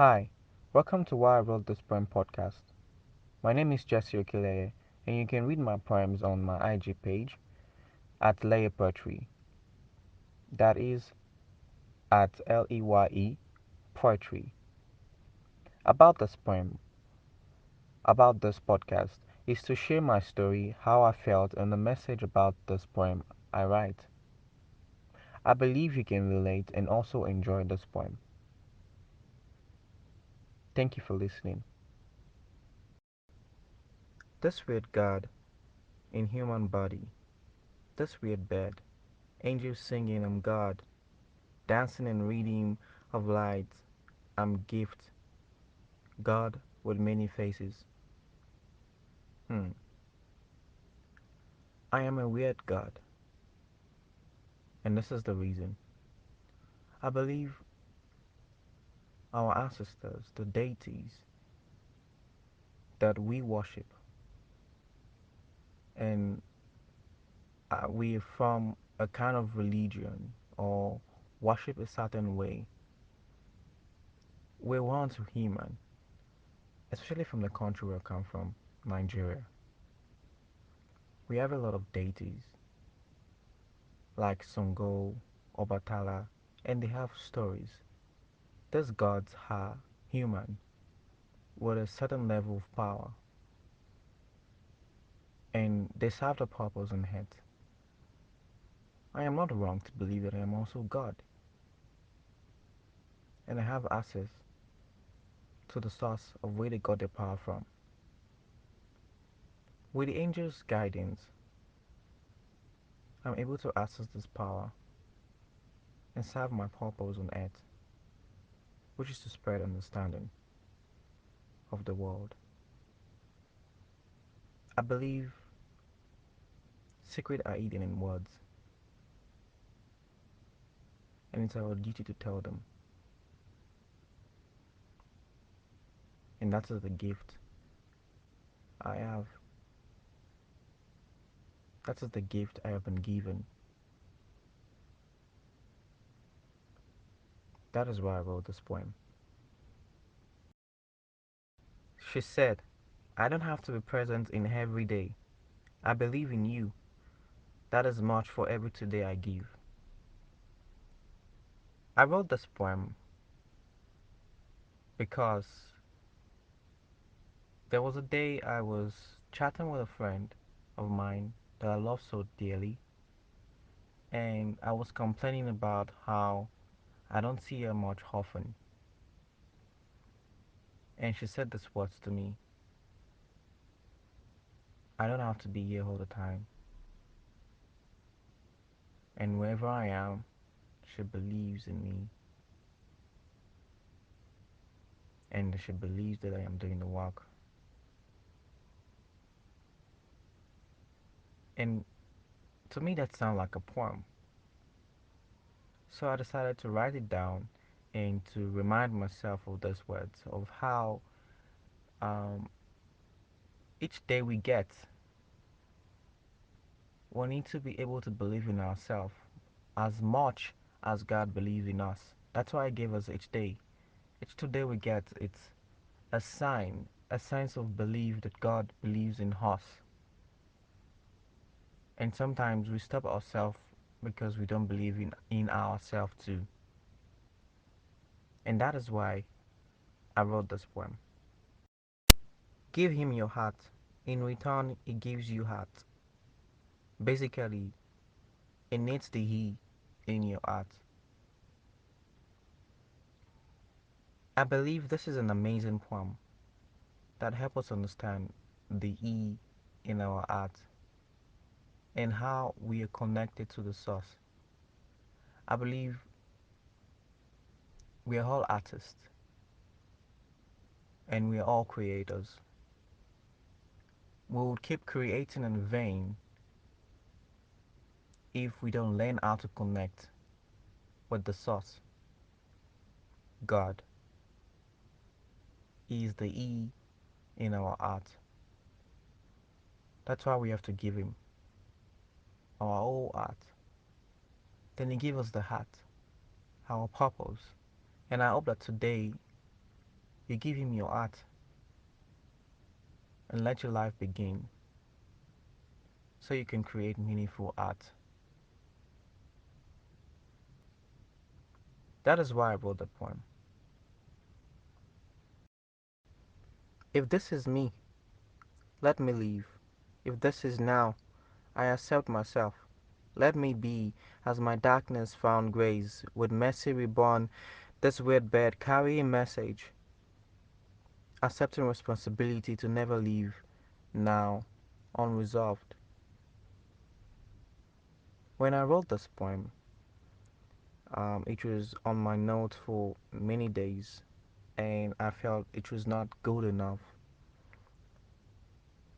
Hi, welcome to Why I Wrote This Poem podcast. My name is Jesse Okileye, and you can read my poems on my IG page at Leye Poetry. That is at LEYE Poetry. About this poem, about this podcast, is to share my story, how I felt, and the message about this poem I write. I believe you can relate and also enjoy this poem. Thank you for listening. This weird God in human body, this weird bed, angels singing I'm God, dancing and reading of light, I'm gift, God with many faces. Hmm. I am a weird God, and this is the reason. I believe our ancestors, the deities that we worship, and we are from a kind of religion or worship a certain way, we're once human, especially from the country where I come from, Nigeria. We have a lot of deities like Songo, Obatala, and they have stories. These gods are human with a certain level of power and they serve a purpose on earth. I am not wrong to believe that I am also God and I have access to the source of where they got their power from. With the angel's guidance, I'm able to access this power and serve my purpose on earth, which is to spread understanding of the world. I believe secrets are hidden in words, and it's our duty to tell them. And that is the gift I have. That is the gift I have been given. That is why I wrote this poem. She said, I don't have to be present in every day. I believe in you. That is much for every today I give. I wrote this poem because there was a day I was chatting with a friend of mine that I love so dearly, and I was complaining about how I don't see her much often. And she said these words to me: I don't have to be here all the time, and wherever I am, she believes in me, and she believes that I am doing the work. And to me, that sounds like a poem. So I decided to write it down and to remind myself of those words, of how um, each day we get, we need to be able to believe in ourselves as much as God believes in us. That's why He gave us each day. Each today we get, it's a sign, a sense of belief that God believes in us. And sometimes we stop ourselves because we don't believe in ourselves too. And that is why I wrote this poem. Give him your heart. In return, he gives you heart. Basically, it needs the he in your heart. I believe this is an amazing poem that helps us understand the E in our art and how we are connected to the source. I believe we are all artists and we are all creators. We will keep creating in vain if we don't learn how to connect with the source. God is the E in our art. That's why we have to give him our whole art. Then he gave us the heart, our purpose. And I hope that today You give him your art and let your life begin so you can create meaningful art. That is why I wrote the poem. If this is me, let me leave. If this is now, I accept myself. Let me be, as my darkness found grace, with mercy reborn, this weird bed carrying message, accepting responsibility to never leave, now, unresolved. When I wrote this poem, it was on my note for many days, and I felt it was not good enough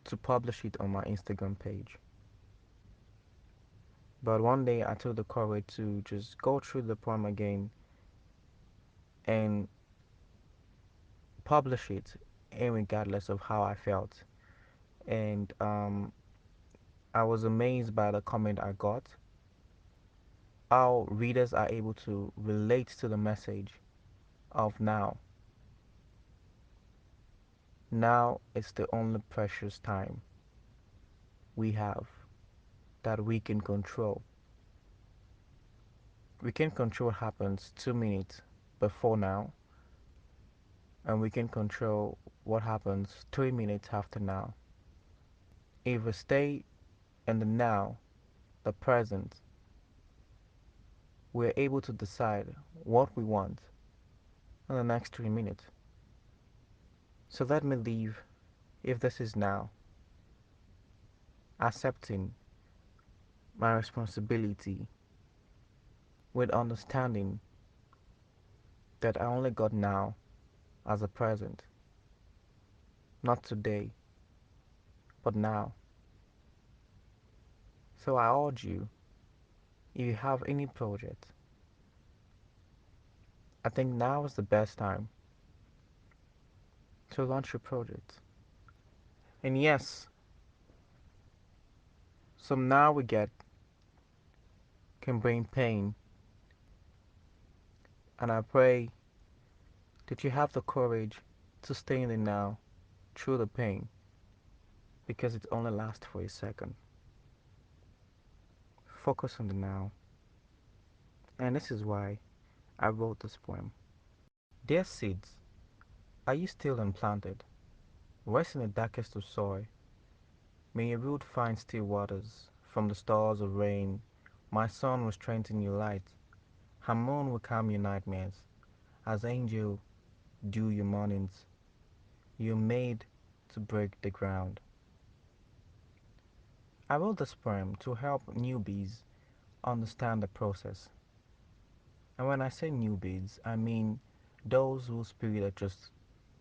to publish it on my Instagram page. But one day I took the courage to just go through the poem again and publish it, regardless of how I felt. And I was amazed by the comment I got, how readers are able to relate to the message of now. Now is the only precious time we have that we can control. We can control what happens 2 minutes before now, and we can control what happens 3 minutes after now. If we stay in the now, the present, we're able to decide what we want in the next 3 minutes. So let me leave, if this is now, accepting my responsibility with understanding that I only got now as a present, not today, but now. So I urge you, if you have any project, I think now is the best time to launch your project. And yes, some now we get can bring pain, and I pray that you have the courage to stay in the now through the pain, because it only lasts for a second. Focus on the now, and this is why I wrote this poem. Dear seeds, are you still unplanted? Rest in the darkest of soil. May your root find still waters from the stars of rain. My sun will strengthen your light. Her moon will calm your nightmares. As angel do your mornings. You're made to break the ground. I wrote this poem to help newbies understand the process. And when I say newbies, I mean those whose spirit are just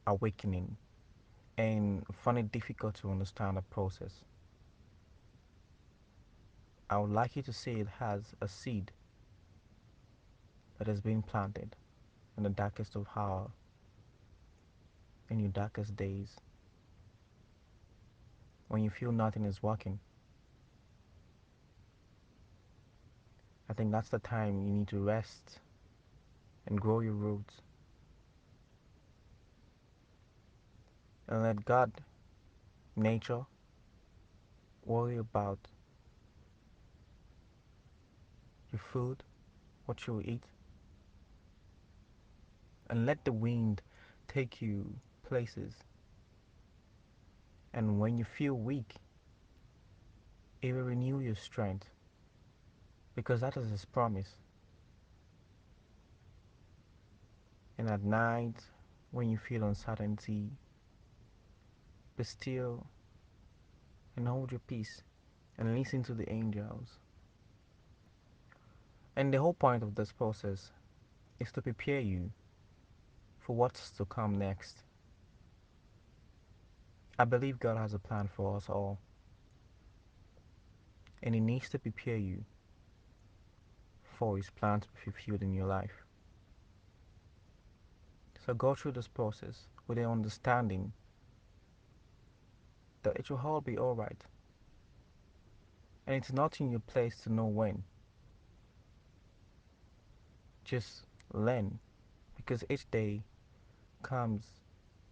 awakening and find it difficult to understand the process. I would like you to see it as a seed that has been planted in the darkest of hour, in your darkest days, when you feel nothing is working. I think that's the time you need to rest and grow your roots and let God, nature, worry about your food, what you will eat, and let the wind take you places. And when you feel weak, it will renew your strength because that is His promise. And at night, when you feel uncertainty, be still and hold your peace and listen to the angels. And the whole point of this process is to prepare you for what's to come next. I believe God has a plan for us all, and He needs to prepare you for His plan to be fulfilled in your life. So go through this process with the understanding that it will all be alright, and it's not in your place to know when. Just learn, because each day comes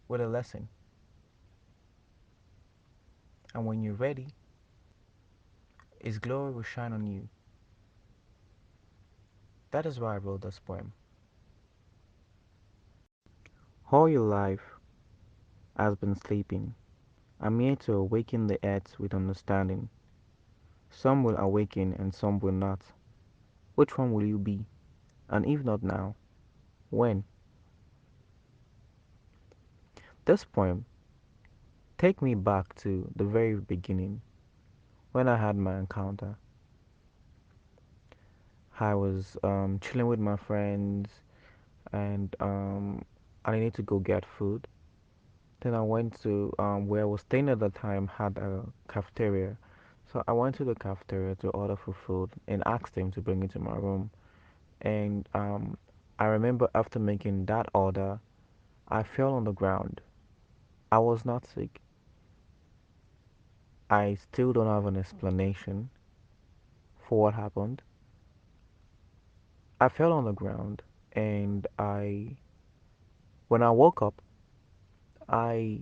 with a lesson. And when you're ready, His glory will shine on you. That is why I wrote this poem. All your life has been sleeping. I'm here to awaken the earth with understanding. Some will awaken and some will not. Which one will you be? And if not now, when? This poem take me back to the very beginning when I had my encounter. I was chilling with my friends and I needed to go get food. Then I went to where I was staying at the time had a cafeteria. So I went to the cafeteria to order for food and asked him to bring it to my room. And I remember after making that order, I fell on the ground. I was not sick. I still don't have an explanation for what happened. I fell on the ground and when I woke up, I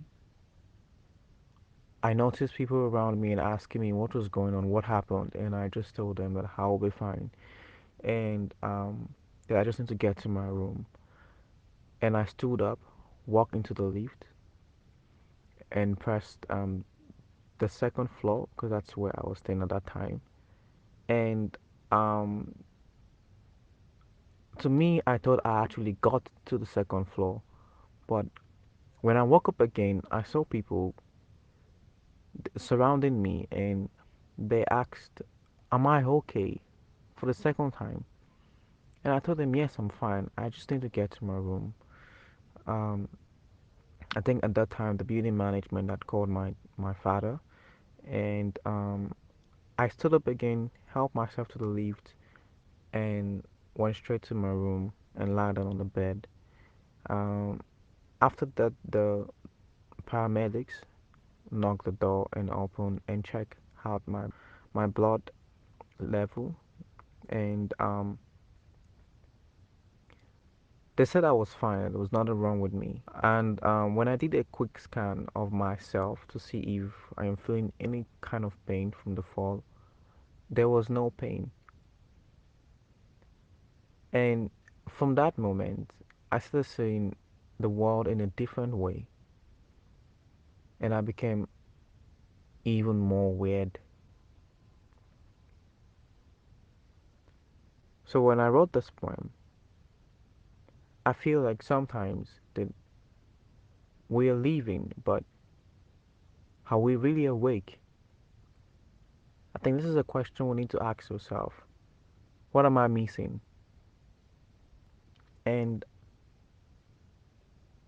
I noticed people around me and asking me what was going on, what happened, and I just told them that I'll be fine, and that I just need to get to my room. And I stood up, walked into the lift, and pressed the second floor because that's where I was staying at that time. And um, to me, I thought I actually got to the second floor, but when I woke up again, I saw people surrounding me, and they asked, "Am I okay?" for the second time. And I told them, yes, I'm fine. I just need to get to my room. Um, I think at that time the building management had called my father, and I stood up again, helped myself to the lift, and went straight to my room and lied down on the bed. Um, After that, the paramedics knocked the door and opened and checked out my blood level, and they said I was fine. There was nothing wrong with me. And when I did a quick scan of myself to see if I am feeling any kind of pain from the fall, there was no pain. And from that moment, I started seeing the world in a different way, and I became even more weird. So when I wrote this poem, I feel like sometimes that we are leaving, but are we really awake? I think this is a question we need to ask ourselves. What am I missing? And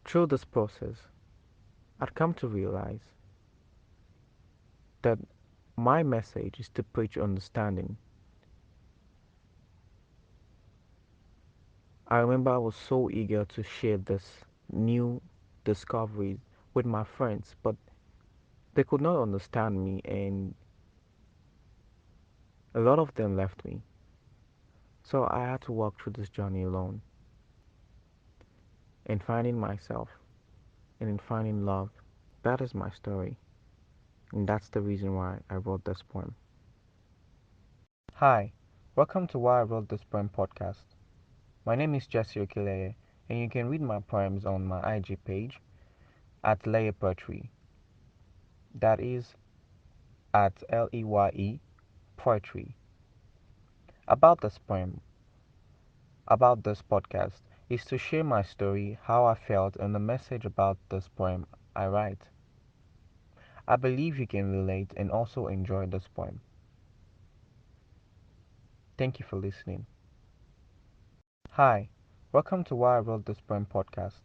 through this process, I'd come to realize that my message is to preach understanding. I remember I was so eager to share this new discoveries with my friends, but they could not understand me, and a lot of them left me. So I had to walk through this journey alone, in finding myself and in finding love. That is my story, and that's the reason why I wrote this poem. Hi, welcome to Why I Wrote This Poem podcast. My name is Jesse Okileye, and you can read my poems on my IG page at Leye Poetry. That is at Leye Poetry. About this poem, about this podcast, is to share my story, how I felt, and the message about this poem I write. I believe you can relate and also enjoy this poem. Thank you for listening. Hi, welcome to Why I Wrote This Poem podcast.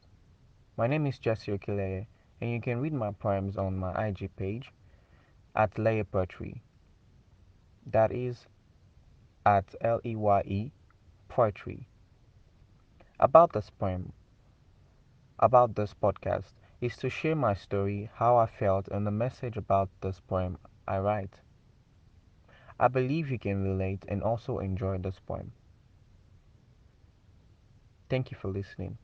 My name is Jesse Okileye, and you can read my poems on my IG page at Leye Poetry. That is at Leye Poetry. About this poem, about this podcast, is to share my story, how I felt, and the message about this poem I write. I believe you can relate and also enjoy this poem. Thank you for listening.